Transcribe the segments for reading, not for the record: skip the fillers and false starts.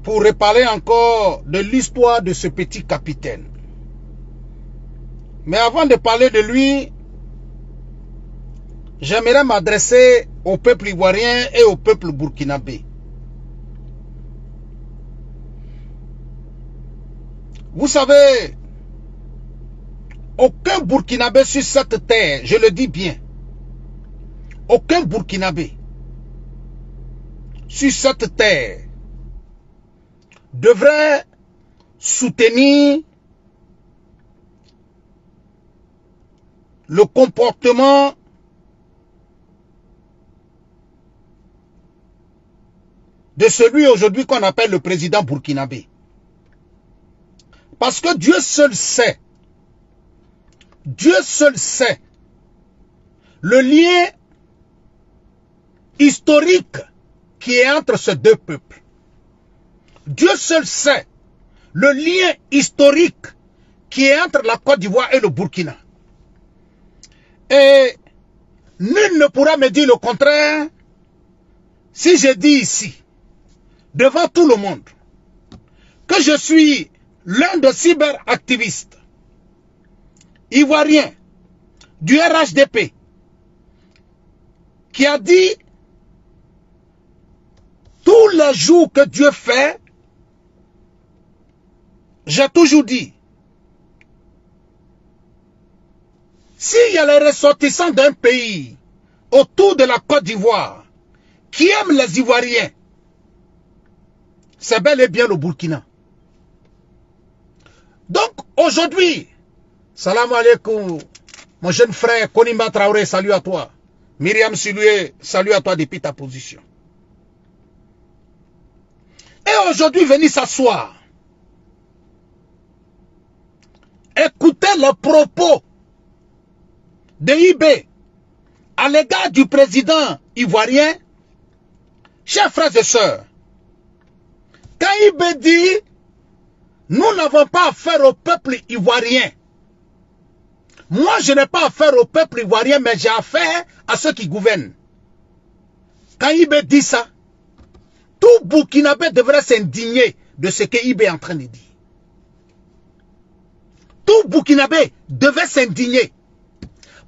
pour reparler encore de l'histoire de ce petit capitaine. Mais avant de parler de lui, j'aimerais m'adresser au peuple ivoirien et au peuple burkinabé. Vous savez, aucun Burkinabé sur cette terre, je le dis bien, aucun Burkinabé sur cette terre devrait soutenir le comportement de celui aujourd'hui qu'on appelle le président burkinabé. Parce que Dieu seul sait le lien historique qui est entre ces deux peuples. Dieu seul sait le lien historique qui est entre la Côte d'Ivoire et le Burkina. Et nul ne pourra me dire le contraire si je dis ici, devant tout le monde, que je suis l'un des cyberactivistes ivoiriens du RHDP qui a dit tous les jours que Dieu fait, j'ai toujours dit, s'il y a les ressortissants d'un pays autour de la Côte d'Ivoire qui aiment les Ivoiriens, c'est bel et bien le Burkina. Donc aujourd'hui, salam alaikum, mon jeune frère Konimba Traoré, salut à toi. Myriam Siloué, salut à toi depuis ta position. Et aujourd'hui, venez s'asseoir. Écoutez les propos de IB à l'égard du président ivoirien. Chers frères et sœurs, quand IB dit nous n'avons pas affaire au peuple ivoirien. Moi, je n'ai pas affaire au peuple ivoirien, mais j'ai affaire à ceux qui gouvernent. Quand IB dit ça, tout Burkinabé devrait s'indigner de ce que IB est en train de dire. Tout Burkinabé devait s'indigner.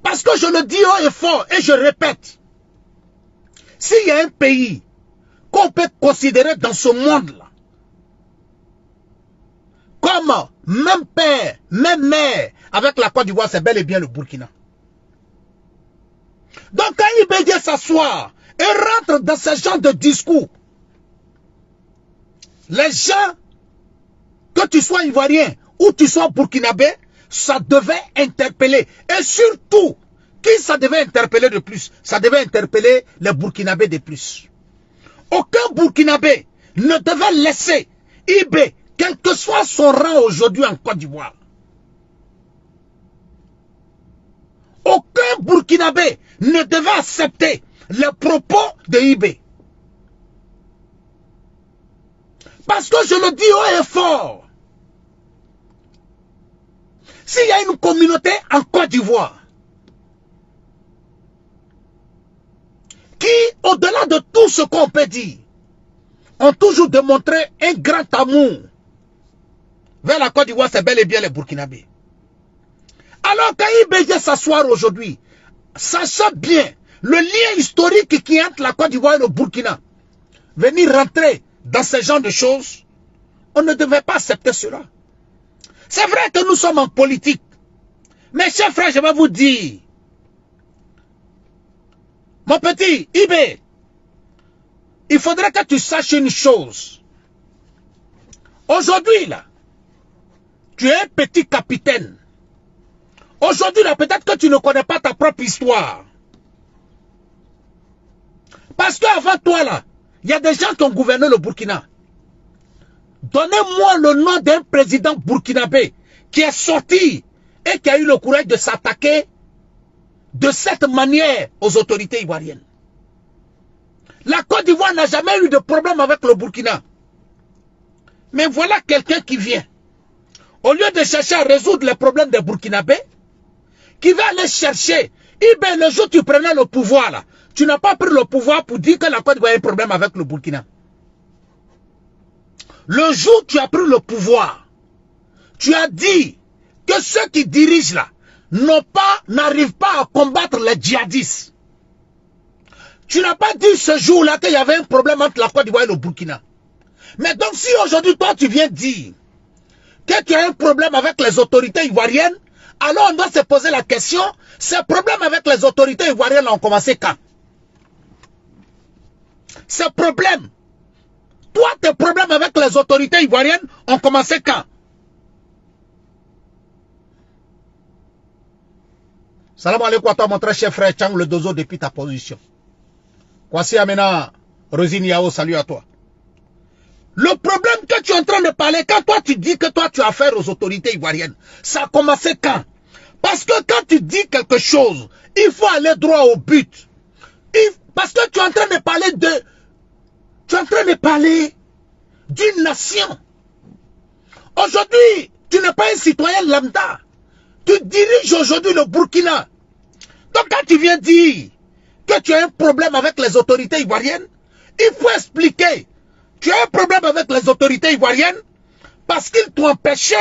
Parce que je le dis haut et fort, et je répète, s'il y a un pays qu'on peut considérer dans ce monde-là, comme même père, même mère avec la Côte d'Ivoire, c'est bel et bien le Burkina. Donc quand il vient s'asseoir et rentre dans ce genre de discours, les gens, que tu sois ivoirien ou tu sois burkinabé, ça devait interpeller. Et surtout, qui ça devait interpeller de plus? Ça devait interpeller les burkinabés de plus. Aucun burkinabé ne devait laisser IB, quel que soit son rang aujourd'hui en Côte d'Ivoire. Aucun burkinabé ne devait accepter les propos de IB. Parce que je le dis haut et fort, s'il y a une communauté en Côte d'Ivoire qui, au-delà de tout ce qu'on peut dire, ont toujours démontré un grand amour vers la Côte d'Ivoire, c'est bel et bien les Burkinabés. Alors quand IB vient s'asseoir aujourd'hui, sachez bien le lien historique qui est entre la Côte d'Ivoire et le Burkina, venir rentrer dans ce genre de choses, on ne devait pas accepter cela. C'est vrai que nous sommes en politique. Mais chers frères, je vais vous dire, mon petit IB, il faudrait que tu saches une chose. Aujourd'hui, là, tu es un petit capitaine. Aujourd'hui, là, peut-être que tu ne connais pas ta propre histoire. Parce qu'avant toi, là, il y a des gens qui ont gouverné le Burkina. Donnez-moi le nom d'un président burkinabé qui est sorti et qui a eu le courage de s'attaquer de cette manière aux autorités ivoiriennes. La Côte d'Ivoire n'a jamais eu de problème avec le Burkina. Mais voilà quelqu'un qui vient. Au lieu de chercher à résoudre les problèmes des Burkinabés, qui va aller chercher. Eh bien, le jour où tu prenais le pouvoir, là, tu n'as pas pris le pouvoir pour dire que la Côte d'Ivoire a un problème avec le Burkina. Le jour où tu as pris le pouvoir, tu as dit que ceux qui dirigent là n'arrivent pas à combattre les djihadistes. Tu n'as pas dit ce jour-là qu'il y avait un problème entre la Côte d'Ivoire et le Burkina. Mais donc si aujourd'hui toi tu viens dire que tu as un problème avec les autorités ivoiriennes, alors on doit se poser la question, ces problèmes avec les autorités ivoiriennes ont commencé quand? Ces problèmes, toi tes problèmes avec les autorités ivoiriennes ont commencé quand? Salam alaikum à toi mon très cher frère Chang le Dozo depuis ta position. Kwasi Amena, Rosine Yao, salut à toi. Le problème que tu es en train de parler, quand toi tu dis que toi tu as affaire aux autorités ivoiriennes, ça a commencé quand? Parce que quand tu dis quelque chose, il faut aller droit au but. Parce que tu es en train de parler d'une nation. Aujourd'hui, tu n'es pas un citoyen lambda. Tu diriges aujourd'hui le Burkina. Donc quand tu viens dire que tu as un problème avec les autorités ivoiriennes, il faut expliquer. Tu as un problème avec les autorités ivoiriennes parce qu'ils t'ont empêché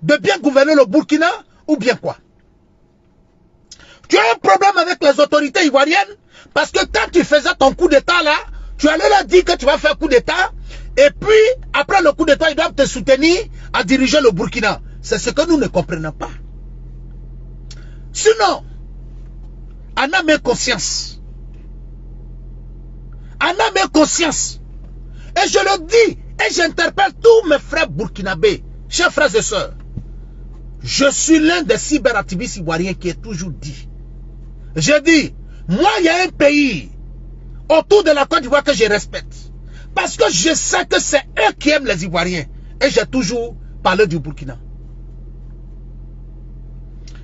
de bien gouverner le Burkina ou bien quoi? Tu as un problème avec les autorités ivoiriennes parce que quand tu faisais ton coup d'état là, tu allais leur dire que tu vas faire coup d'état et puis après le coup d'état, ils doivent te soutenir à diriger le Burkina. C'est ce que nous ne comprenons pas. Sinon, en âme et conscience. En âme et conscience. Et je le dis, et j'interpelle tous mes frères burkinabés, chers frères et sœurs. Je suis l'un des cyberactivistes ivoiriens qui est toujours dit. J'ai dit, moi il y a un pays autour de la Côte d'Ivoire que je respecte. Parce que je sais que c'est eux qui aiment les Ivoiriens. Et j'ai toujours parlé du Burkina.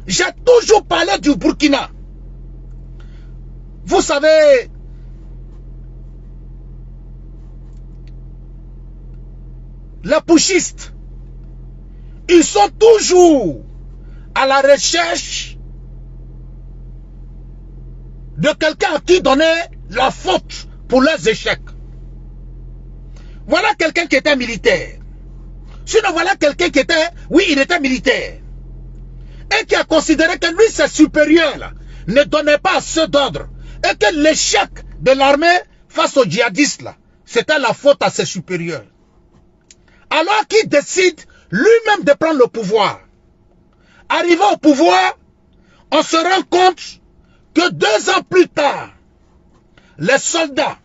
J'ai toujours parlé du Burkina. Vous savez, les putschistes, ils sont toujours à la recherche de quelqu'un à qui donner la faute pour leurs échecs. Voilà quelqu'un qui était militaire. Sinon, voilà quelqu'un qui était, oui, il était militaire. Et qui a considéré que lui, ses supérieurs, là, ne donnaient pas ceux d'ordre. Et que l'échec de l'armée face aux djihadistes, là, c'était la faute à ses supérieurs. Alors qu'il décide lui-même de prendre le pouvoir. Arrivé au pouvoir, on se rend compte que 2 ans plus tard, les soldats,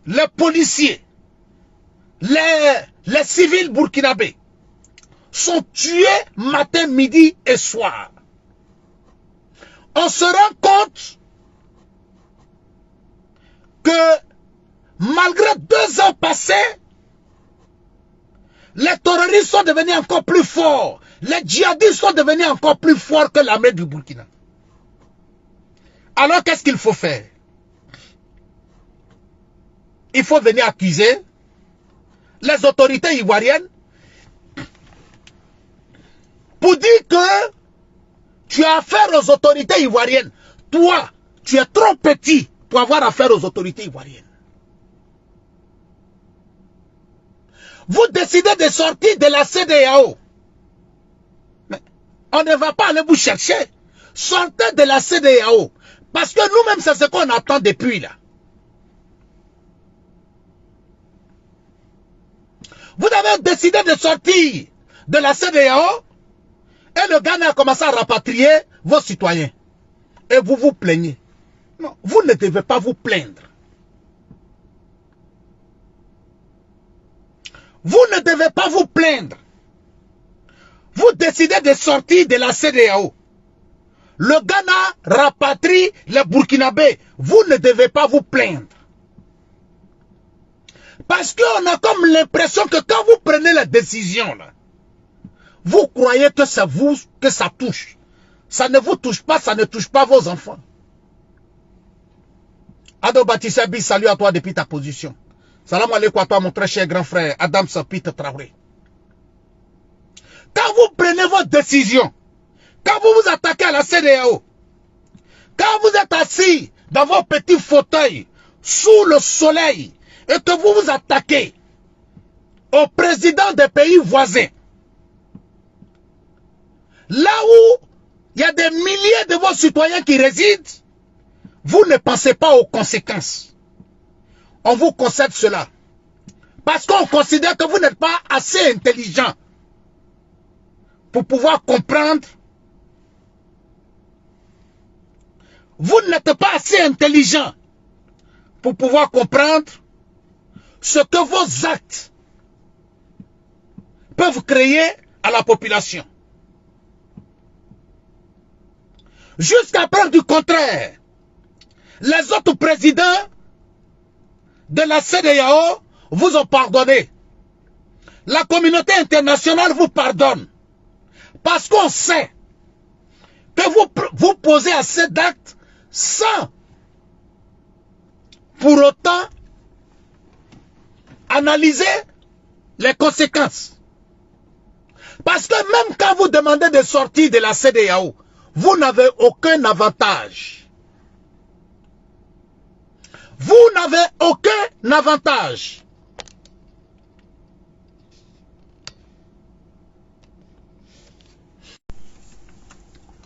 les policiers, les civils burkinabés sont tués matin, midi et soir. On se rend compte que malgré 2 ans passés, les terroristes sont devenus encore plus forts. Les djihadistes sont devenus encore plus forts que l'armée du Burkina. Alors qu'est-ce qu'il faut faire? Il faut venir accuser les autorités ivoiriennes pour dire que tu as affaire aux autorités ivoiriennes. Toi, tu es trop petit pour avoir affaire aux autorités ivoiriennes. Vous décidez de sortir de la CEDEAO. Mais on ne va pas aller vous chercher. Sortez de la CEDEAO. Parce que nous-mêmes, c'est ce qu'on attend depuis là. Vous avez décidé de sortir de la CEDEAO et le Ghana a commencé à rapatrier vos citoyens. Et vous vous plaignez. Non, vous ne devez pas vous plaindre. Vous ne devez pas vous plaindre. Vous décidez de sortir de la CEDEAO. Le Ghana rapatrie les Burkinabés. Vous ne devez pas vous plaindre. Parce qu'on a comme l'impression que quand vous prenez la décision, là, vous croyez que c'est vous que ça touche. Ça ne vous touche pas, ça ne touche pas vos enfants. Ado Batisabi, salut à toi depuis ta position. Salam alaikum à toi, mon très cher grand frère, Adam Sapit Traoré. Quand vous prenez votre décision, quand vous vous attaquez à la CEDEAO, quand vous êtes assis dans vos petits fauteuils, sous le soleil, et que vous vous attaquez aux présidents des pays voisins, là où il y a des milliers de vos citoyens qui résident, vous ne pensez pas aux conséquences. On vous concède cela. Parce qu'on considère que vous n'êtes pas assez intelligent pour pouvoir comprendre. Vous n'êtes pas assez intelligent pour pouvoir comprendre ce que vos actes peuvent créer à la population. Jusqu'à preuve du contraire, les autres présidents de la CEDEAO vous ont pardonné. La communauté internationale vous pardonne. Parce qu'on sait que vous posez assez d'actes sans pour autant analyser les conséquences. Parce que même quand vous demandez de sortir de la CEDEAO, vous n'avez aucun avantage. Vous n'avez aucun avantage.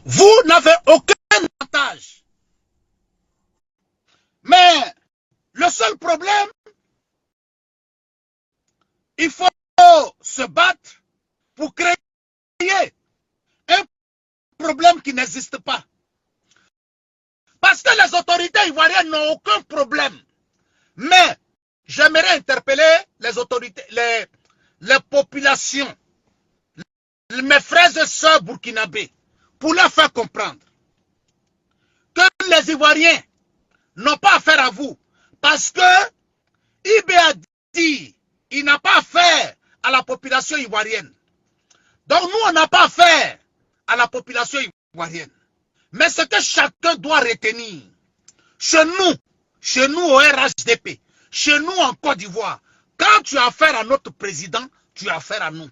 Vous n'avez aucun avantage. Mais le seul problème, il faut se battre pour créer un problème qui n'existe pas. Parce que les autorités ivoiriennes n'ont aucun problème. Mais j'aimerais interpeller les autorités, les populations, mes frères et sœurs burkinabés, pour leur faire comprendre que les Ivoiriens n'ont pas affaire à vous. Parce que IB a dit qu'il n'a pas affaire à la population ivoirienne. Donc nous, on n'a pas affaire à la population ivoirienne. Mais ce que chacun doit retenir, chez nous au RHDP, chez nous en Côte d'Ivoire, quand tu as affaire à notre président, tu as affaire à nous.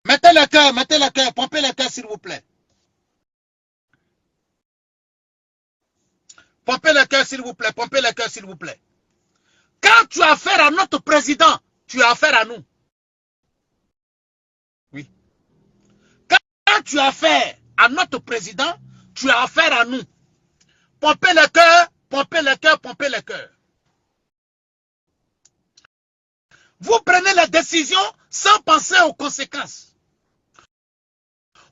Mettez le cœur, pompez le cœur s'il vous plaît. Pompez le cœur s'il vous plaît, pompez le cœur s'il vous plaît. Quand tu as affaire à notre président, tu as affaire à nous. Oui. Quand tu as affaire à notre président, tu as affaire à nous. Pompez le cœur, pompez le cœur, pompez le cœur. Vous prenez les décisions sans penser aux conséquences.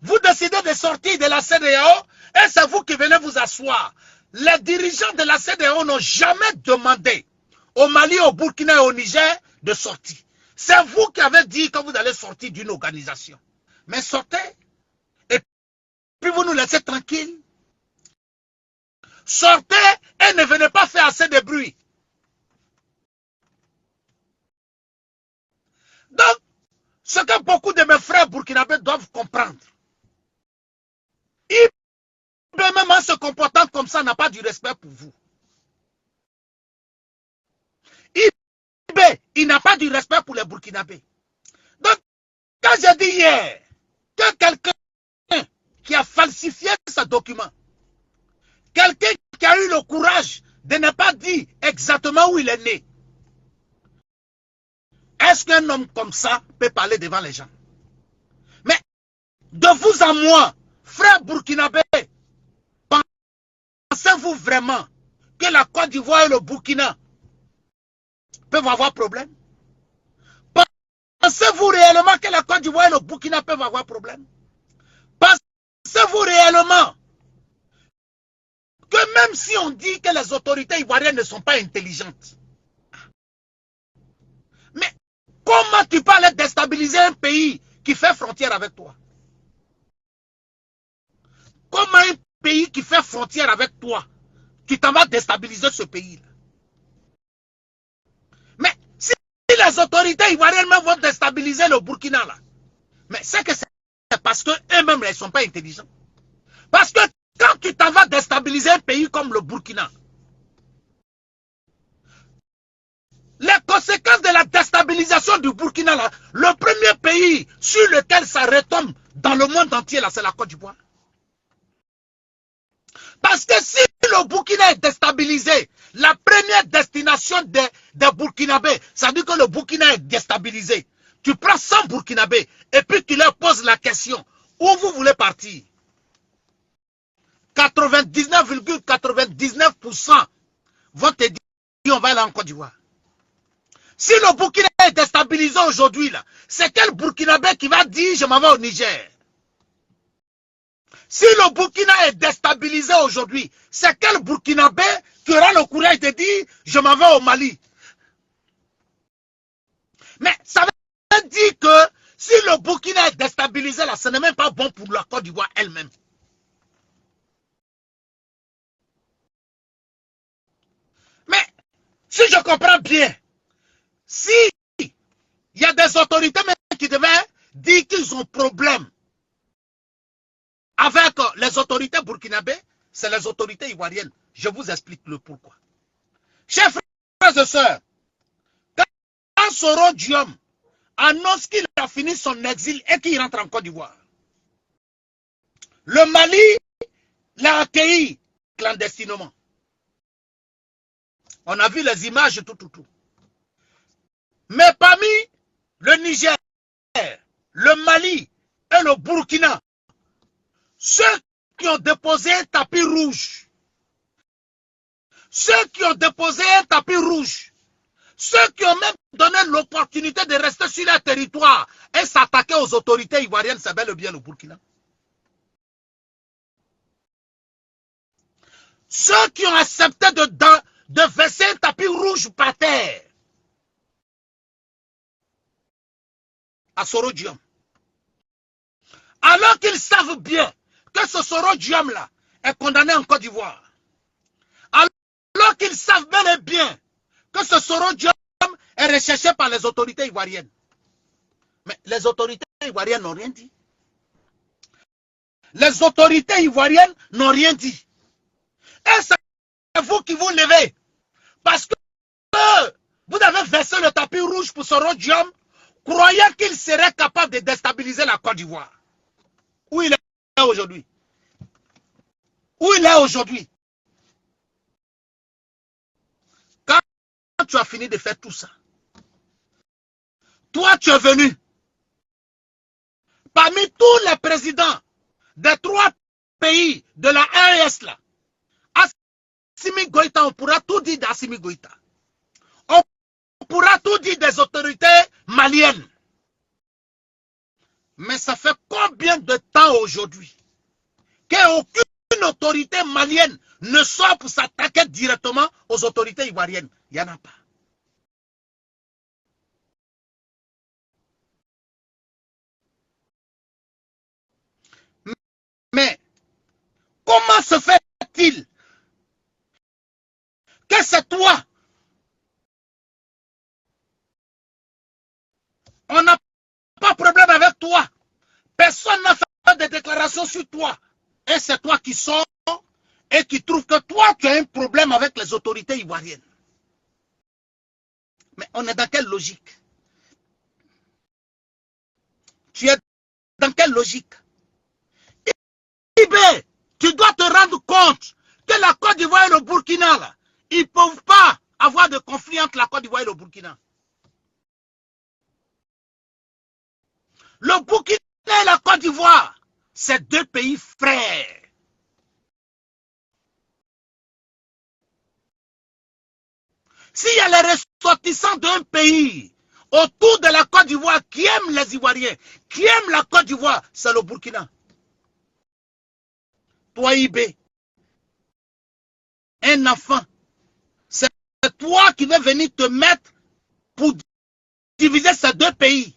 Vous décidez de sortir de la CEDEAO et c'est vous qui venez vous asseoir. Les dirigeants de la CEDEAO n'ont jamais demandé au Mali, au Burkina et au Niger de sortir. C'est vous qui avez dit que vous allez sortir d'une organisation. Mais sortez et puis vous nous laissez tranquilles. Sortez et ne venez pas faire assez de bruit. Donc, ce que beaucoup de mes frères burkinabés doivent comprendre, même en se comportant comme ça, n'a pas du respect pour vous. Il n'a pas du respect pour les Burkinabés. Donc, quand j'ai dit hier que quelqu'un qui a falsifié ce document, quelqu'un qui a eu le courage de ne pas dire exactement où il est né, est-ce qu'un homme comme ça peut parler devant les gens? Mais de vous à moi, frères burkinabés, pensez-vous vraiment que la Côte d'Ivoire et le Burkina peuvent avoir problème? Pensez-vous réellement que la Côte d'Ivoire et le Burkina peuvent avoir problème? Pensez-vous réellement que même si on dit que les autorités ivoiriennes ne sont pas intelligentes, mais comment tu peux aller déstabiliser un pays qui fait frontière avec toi? Comment un pays qui fait frontière avec toi, tu t'en vas déstabiliser ce pays-là? Mais si les autorités ivoiriennes vont déstabiliser le Burkina là, mais c'est que c'est parce qu'eux-mêmes ne sont pas intelligents. Parce que quand tu t'en vas déstabiliser un pays comme le Burkina, les conséquences de la déstabilisation du Burkina là, le premier pays sur lequel ça retombe dans le monde entier là, c'est la Côte d'Ivoire. Parce que si le Burkina est déstabilisé, la première destination des Burkinabés, ça veut dire que le Burkina est déstabilisé. Tu prends 100 Burkinabés et puis tu leur poses la question, où vous voulez partir? 99,99% vont te dire, on va aller en Côte d'Ivoire. Si le Burkina est déstabilisé aujourd'hui, c'est quel Burkinabé qui va dire, je m'en vais au Niger? Si le Burkina est déstabilisé aujourd'hui, c'est quel Burkinabé qui aura le courage de dire, je m'en vais au Mali? Mais ça veut dire que si le Burkina est déstabilisé, là, ce n'est même pas bon pour la Côte d'Ivoire elle-même. Mais si je comprends bien, si il y a des autorités même qui devaient dire qu'ils ont problème avec les autorités burkinabées, c'est les autorités ivoiriennes. Je vous explique le pourquoi. Chers frères et sœurs, quand Soro Diom annonce qu'il a fini son exil et qu'il rentre en Côte d'Ivoire, le Mali l'a accueilli clandestinement. On a vu les images, tout. Mais parmi le Niger, le Mali et le Burkina, ceux qui ont déposé un tapis rouge, ceux qui ont déposé un tapis rouge, ceux qui ont même donné l'opportunité de rester sur leur territoire et s'attaquer aux autorités ivoiriennes, c'est bel et bien le Burkina. Ceux qui ont accepté de verser un tapis rouge par terre à Soro Diom, alors qu'ils savent bien que ce Soro Diom-là est condamné en Côte d'Ivoire, alors qu'ils savent bel et bien que ce Soro Diom est recherché par les autorités ivoiriennes. Mais les autorités ivoiriennes n'ont rien dit. Les autorités ivoiriennes n'ont rien dit. Et c'est vous qui vous levez. Parce que vous avez versé le tapis rouge pour Soro Diom, croyant qu'il serait capable de déstabiliser la Côte d'Ivoire. Où il est aujourd'hui? Où il est aujourd'hui? Quand tu as fini de faire tout ça, toi tu es venu parmi tous les présidents des 3 pays de la AES là. Assimi Goïta, on pourra tout dire d'Assimi Goïta. On pourra tout dire des autorités maliennes. Mais ça fait combien de temps aujourd'hui qu'aucune autorité malienne ne sort pour s'attaquer directement aux autorités ivoiriennes? Il n'y en a pas. Mais comment se fait-il que c'est toi? On n'a pas de problème avec toi. Personne n'a fait de déclaration sur toi. Et c'est toi qui sors et qui trouve que toi, tu as un problème avec les autorités ivoiriennes. Mais on est dans quelle logique? Tu es dans quelle logique? Ibé, tu dois te rendre compte que la Côte d'Ivoire et le Burkina, là, ils ne peuvent pas avoir de conflit entre la Côte d'Ivoire et le Burkina. Le Burkina et la Côte d'Ivoire, c'est 2 pays frères. S'il y a les ressortissants d'un pays autour de la Côte d'Ivoire qui aiment les Ivoiriens, qui aiment la Côte d'Ivoire, c'est le Burkina. Toi, Ibé, un enfant, c'est toi qui veux venir te mettre pour diviser ces 2 pays.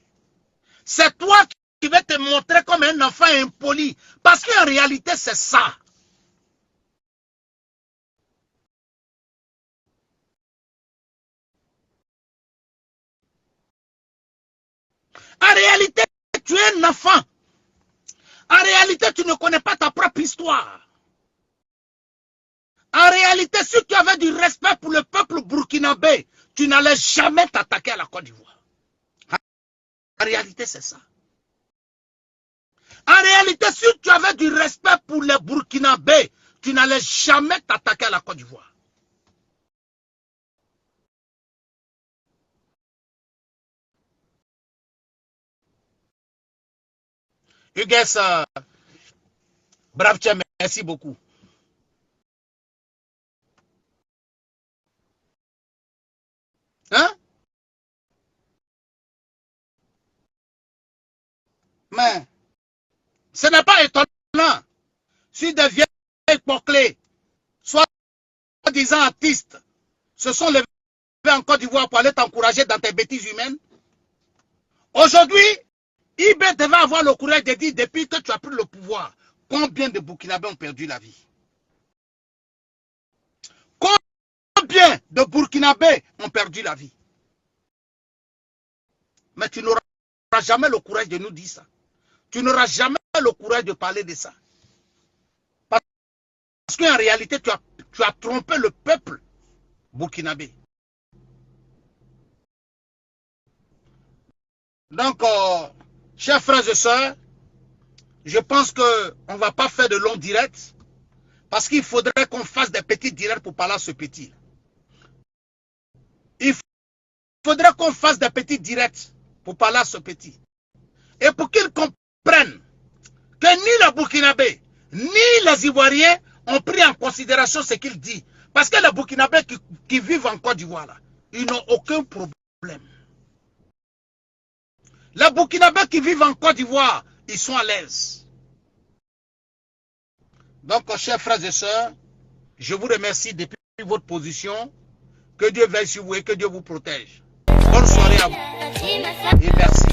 C'est toi qui veux te montrer comme un enfant impoli. Parce qu'en réalité, c'est ça. En réalité, tu es un enfant. En réalité, tu ne connais pas ta propre histoire. En réalité, si tu avais du respect pour le peuple burkinabé, tu n'allais jamais t'attaquer à la Côte d'Ivoire. En réalité, c'est ça. En réalité, si tu avais du respect pour les Burkinabés, tu n'allais jamais t'attaquer à la Côte d'Ivoire. Hugues, brave, merci beaucoup. Hein? Mais ce n'est pas étonnant si des vieilles porclés, soit disant artistes, se sont levés en Côte d'Ivoire pour aller t'encourager dans tes bêtises humaines. Aujourd'hui, IB devait avoir le courage de dire, depuis que tu as pris le pouvoir, combien de Burkinabés ont perdu la vie? Combien de Burkinabés ont perdu la vie? Mais tu n'auras jamais le courage de nous dire ça. Tu n'auras jamais le courage de parler de ça. Parce qu'en réalité, tu as trompé le peuple burkinabé. Donc, chers frères et sœurs, je pense qu'on ne va pas faire de longs directs parce qu'il faudrait qu'on fasse des petits directs pour parler à ce petit. Il faudrait qu'on fasse des petits directs pour parler à ce petit. Et pour qu'ils comprennent que ni les Burkinabés, ni les Ivoiriens ont pris en considération ce qu'il dit. Parce que les Burkinabés qui vivent en Côte d'Ivoire, ils n'ont aucun problème. Les Burkinabés qui vivent en Côte d'Ivoire, ils sont à l'aise. Donc, chers frères et sœurs, je vous remercie depuis votre position. Que Dieu veille sur vous et que Dieu vous protège. Bonne soirée à vous. Et merci.